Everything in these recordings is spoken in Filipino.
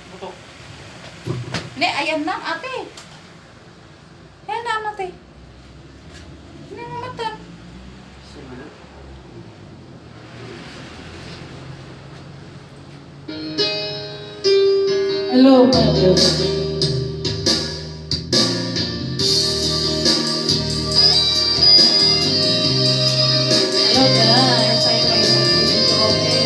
Buto. Ne, ayan na, ate. Ayan na, ate. Hindi na matan. Hello, my dear. Hello guys, ay may nag-video okay.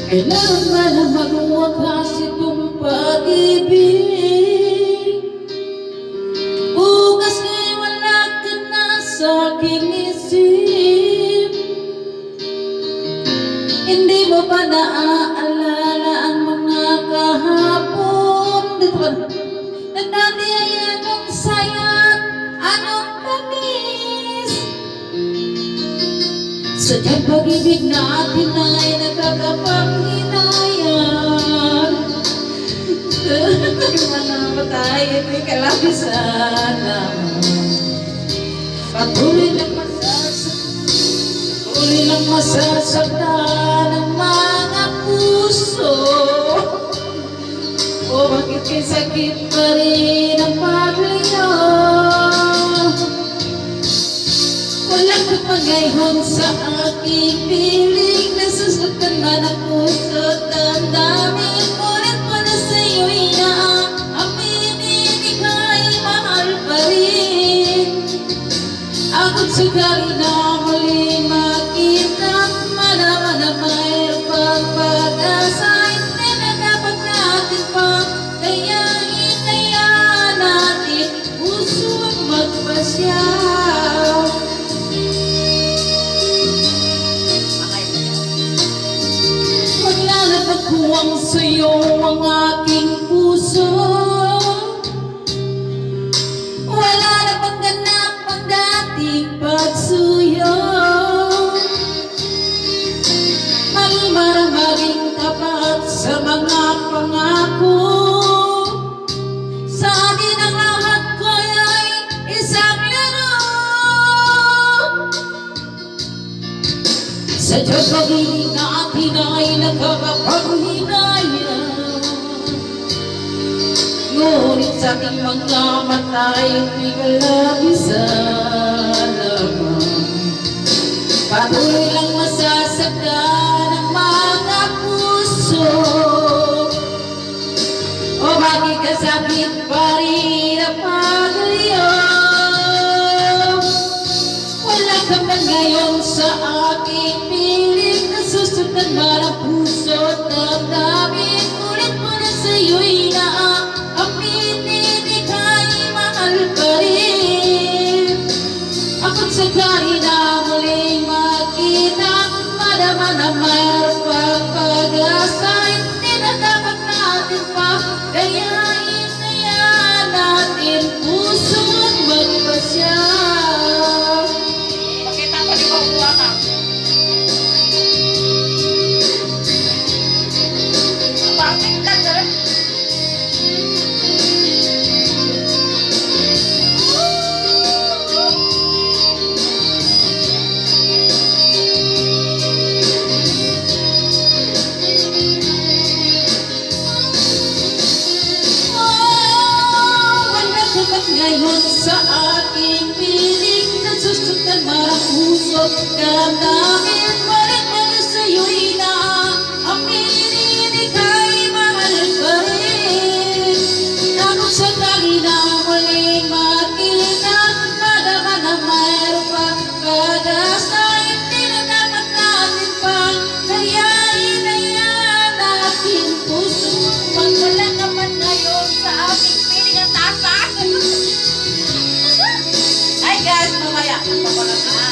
Kailangan ba na magwakas itong pag-ibig? Bukas nga'y wala ka na sa aking isip. Hindi mo ba naaalala ang mga kahapon? Dito ka na dati ay anong saya, anong tamis. Sadyang pag-ibig natin ay nakakapanghinayang. Manamatay at may kalabisan naman. Patuloy lang masasaktan ang mga puso. O bakit kay sakit pa rin ang pagliyo? Walang kapagayhon sa aking piling. Nasasaktan man ang puso at damdamin. Ngunit pala sa'yo'y naaminin, ika'y mahal pa rin. Ako't sakali na muli makita, malaman na mayroon pang pag-asa. Hindi na dapat natin pang kaya natin puso ang magpasya. Maglalapag kuwang sa'yo ang aking puso. Wala na pang ganap ang dating pagsuyo. Maging tapat sa mga pangako. Sa atin ang lahat ko ay isang laro. Sadyang pag-ibig natin ay nakakapanghinaya. Ngunit sa ating mga mata ay may kalabisan lamang. Patuloy lang masasaktan ang mga puso. O bakit kasakit pa rin ang pagliyo? Wala ka man ngayon sa aking piling. Nasusuktan man ang puso at damdamin. Ngunit mo na sa'yo'y naaminin, ika'y mahal pa rin. Ako't sakali na muling makita, madama na mayroon pang pag-asa. Hindi na dapat natin pa kayain, kaya natin puso't magpasya. Pakita pa rin ang buwa ka. Bakit lang, sir? Ngayon sa aking piling, nasusuktan marang puso. Damdamin pa rin mga sa'yo'y naaminin, ika'y mahal pa rin. Ako't sakali na muling makita, madama na mayroon pang pag-asa. Hindi na dapat natin pang kayain, natin puso. Pag wala ka man ngayon sa aking piling ang tasa. Hi guys, mamaya. Magpapalat na.